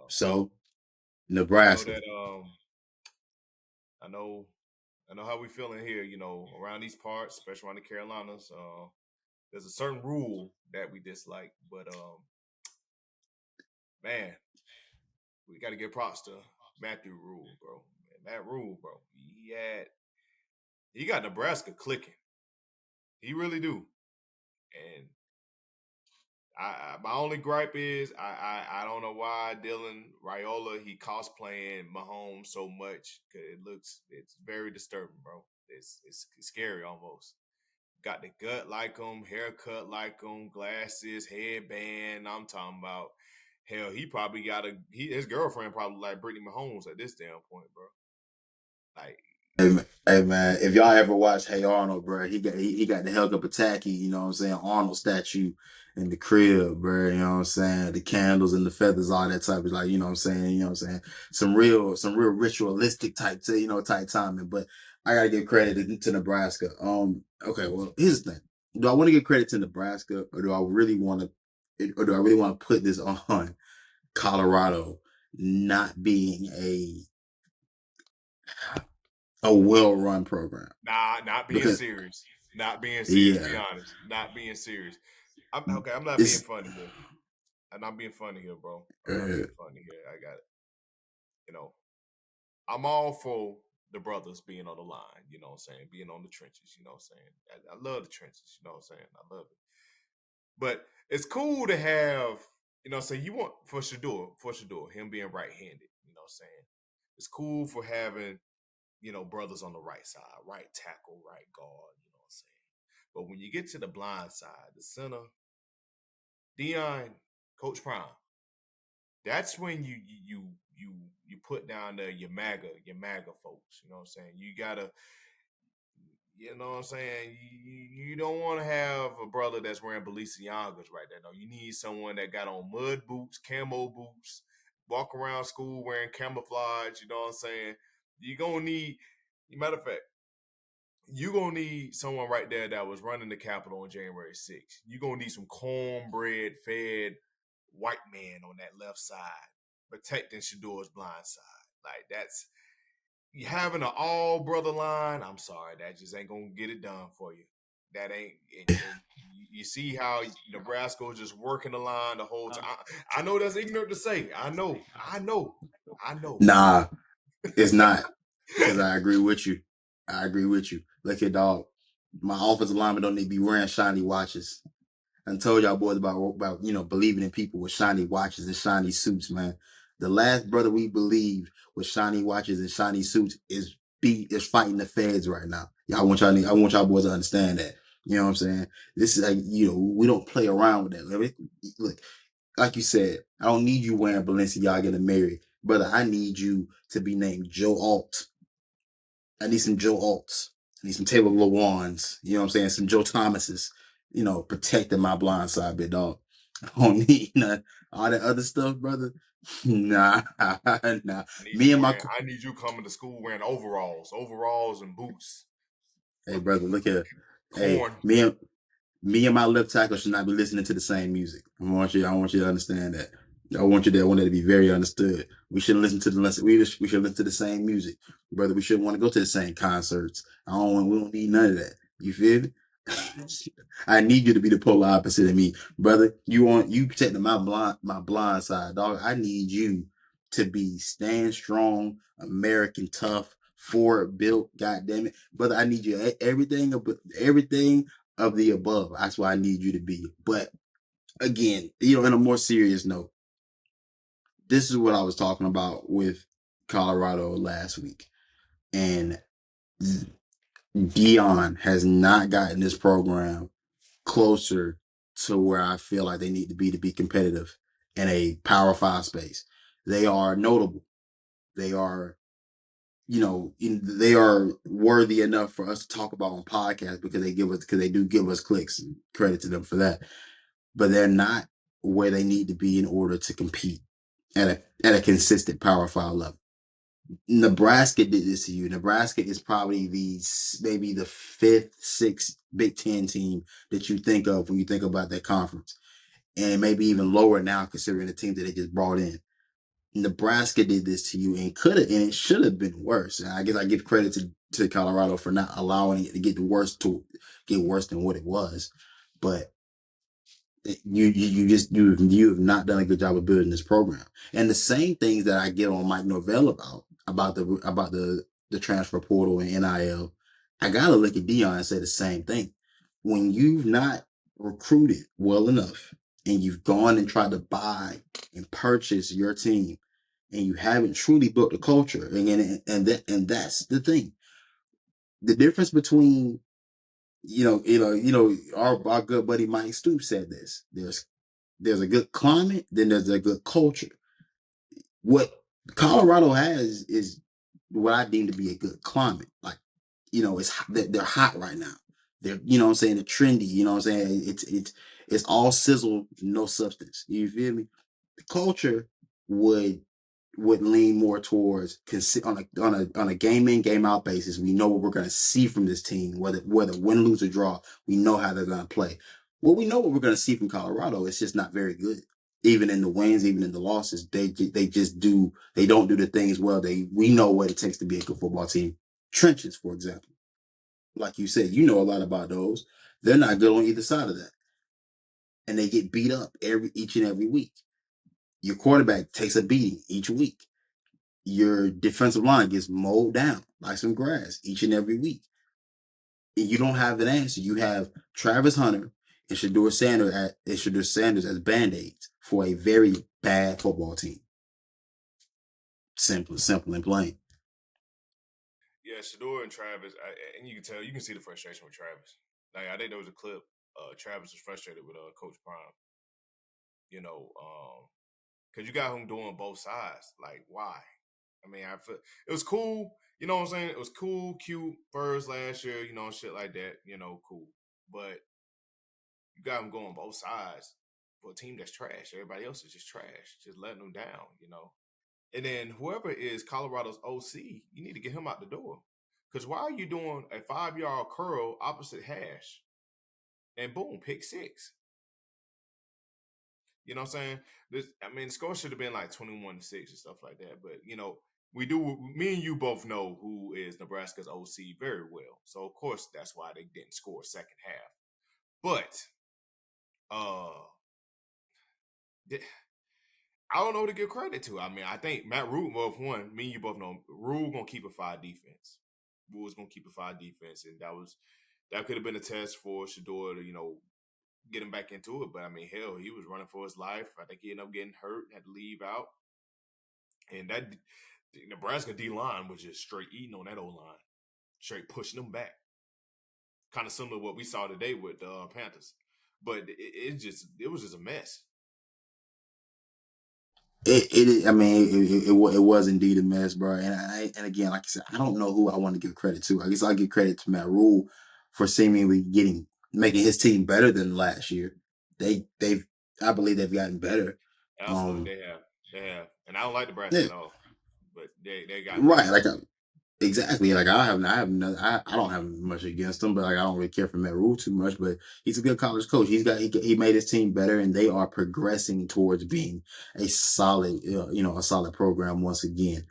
So I know Nebraska. that. I know. I know how we feeling here. Around these parts, especially around the Carolinas. There's a certain rule that we dislike, but man, we got to give props to Matthew Rule, bro. Matt Rule, bro. He got Nebraska clicking. He really do. And my only gripe is I don't know why Dylan Raiola he cosplaying Mahomes so much. 'Cause it's very disturbing, bro. It's scary almost. Got the gut like him, haircut like him, glasses, headband. I'm talking about. Hell, he probably his girlfriend probably like Brittany Mahomes at this damn point, bro. Like, Hey man, if y'all ever watch Hey Arnold, bro, he got the helicopter tacky, you know what I'm saying, Arnold statue in the crib, bro, you know what I'm saying, the candles and the feathers, all that type of like, you know what I'm saying, some real ritualistic type, type timing. But I gotta give credit to Nebraska. Okay, well, here's the thing: do I want to give credit to Nebraska, or do I really want to put this on Colorado not being a well-run program? nah, not being Because serious. Not being serious. Be yeah, honest. Not being serious. Okay. I'm not being it's funny here. I'm not being funny here, bro. I'm not uh, being funny here. I got it. You know, I'm all for the brothers being on the line. You know what I'm saying? Being on the trenches. You know what I'm saying? I love the trenches. You know what I'm saying? I love it. But it's cool to have. You know what I'm saying? You want for sure, him being right-handed. You know what I'm saying? It's cool for having brothers on the right side, right tackle, right guard. You know what I'm saying? But when you get to the blind side, the center, Dion, Coach Prime, that's when you put down your MAGA folks. You know what I'm saying? You gotta, you know what I'm saying? You don't want to have a brother that's wearing Balenciagas right there. No, you need someone that got on mud boots, camo boots, walk around school wearing camouflage. You know what I'm saying? You gonna need. Matter of fact, you gonna need someone right there that was running the Capitol on January 6th. You gonna need some cornbread fed white man on that left side, protecting Shador's blind side. Like that's you having an all brother line. I'm sorry, that just ain't gonna get it done for you. That ain't. And you see how Nebraska was just working the line the whole time. I know that's ignorant to say. I know. nah, it's not. Because I agree with you. I agree with you. Look at dog. My offensive lineman don't need to be wearing shiny watches. I told y'all boys about believing in people with shiny watches and shiny suits, man. The last brother we believed with shiny watches and shiny suits is fighting the feds right now. I want y'all boys to understand that. You know what I'm saying? This is like, we don't play around with that. Look, like you said, I don't need you wearing Balenciaga to marry. Brother, I need you to be named Joe Alt. I need some Joe Alts. I need some Taylor Lewans. You know what I'm saying? Some Joe Thomases. Protecting my blind side, big dog. I don't need none. All that other stuff, brother. Nah, nah. Me and my I need you coming to school wearing overalls and boots. hey, brother, look here. Hey, Corn. me and my left tackle should not be listening to the same music. I want you to understand that. I want that to be very understood. We shouldn't listen to we should listen to the same music, brother. We shouldn't want to go to the same concerts. We don't need none of that. You feel me? I need you to be the polar opposite of me, brother. You protecting my blind side, dog. I need you to be stand strong, American tough, forward built. God damn it, brother. I need you everything of the above. That's why I need you to be. But again, in a more serious note, this is what I was talking about with Colorado last week. And Dion has not gotten this program closer to where I feel like they need to be competitive in a Power Five space. They are notable. They are, they are worthy enough for us to talk about on podcasts because they do give us clicks, and credit to them for that. But they're not where they need to be in order to compete at a consistent Power Five level. Nebraska did this to you. Nebraska is probably maybe the fifth, sixth Big Ten team that you think of when you think about that conference, and maybe even lower now considering the team that they just brought in. Nebraska did this to you and could have and it should have been worse. And I guess I give credit to Colorado for not allowing it to get worse than what it was. But you have not done a good job of building this program. And the same things that I get on Mike Norvell about the transfer portal and NIL, I gotta look at Dion and say the same thing. When you've not recruited well enough and you've gone and tried to buy and purchase your team and you haven't truly built a culture, and that's the thing. The difference between our good buddy Mike Stoops said this. There's a good climate, then there's a good culture. What Colorado has is what I deem to be a good climate. Like, they're hot right now. They're, what I'm saying, they're trendy. You know what I'm saying? It's all sizzle, no substance. You feel me? The culture would lean more towards on a game in game out basis. We know what we're going to see from this team, whether win, lose or draw. We know how they're going to play. Well, we know what we're going to see from Colorado. It's just not very good. Even in the wins, even in the losses, they don't do the things well. We know what it takes to be a good football team. Trenches, for example, like you said, you know a lot about those. They're not good on either side of that, and they get beat up each and every week. Your quarterback takes a beating each week. Your defensive line gets mowed down like some grass each and every week. And you don't have an answer. You have Travis Hunter and Shador Sanders as band-aids for a very bad football team. Simple and plain. Yeah, Shador and Travis, and you can see the frustration with Travis. Like I think there was a clip. Travis was frustrated with Coach Prime. You know, because you got him doing both sides. Like, why? I mean, I feel it was cool. You know what I'm saying? It was cool, cute first last year. You know, shit like that. You know, cool. But you got him going both sides for a team that's trash. Everybody else is just trash, just letting them down. You know. And then whoever is Colorado's OC, you need to get him out the door. Because why are you doing a 5-yard curl opposite hash and boom, pick six? You know what I'm saying? The score should have been like 21-6 and stuff like that. But, me and you both know who is Nebraska's OC very well. So, of course, that's why they didn't score second half. But, uh, I don't know who to give credit to. I mean, I think Matt Rule, well, for one, me and you both know Rule gonna keep a 5 defense. Rule's gonna keep a 5 defense, and that could have been a test for Shador to get him back into it. But I mean, hell, he was running for his life. I think he ended up getting hurt, had to leave out, and that the Nebraska D line was just straight eating on that O line, straight pushing them back. Kind of similar to what we saw today with the Panthers, but it was just a mess. It was indeed a mess, bro. And again, like I said, I don't know who I want to give credit to. I guess I'll give credit to Matt Rule for seemingly making his team better than last year. I believe they've gotten better. Absolutely, Um, they have, and I don't like Nebraska yeah, at all, but they gotten right. better. Exactly. Like I don't have much against him, but like I don't really care for Matt Rule too much. But he's a good college coach. He made his team better, and they are progressing towards being a solid, a solid program once again.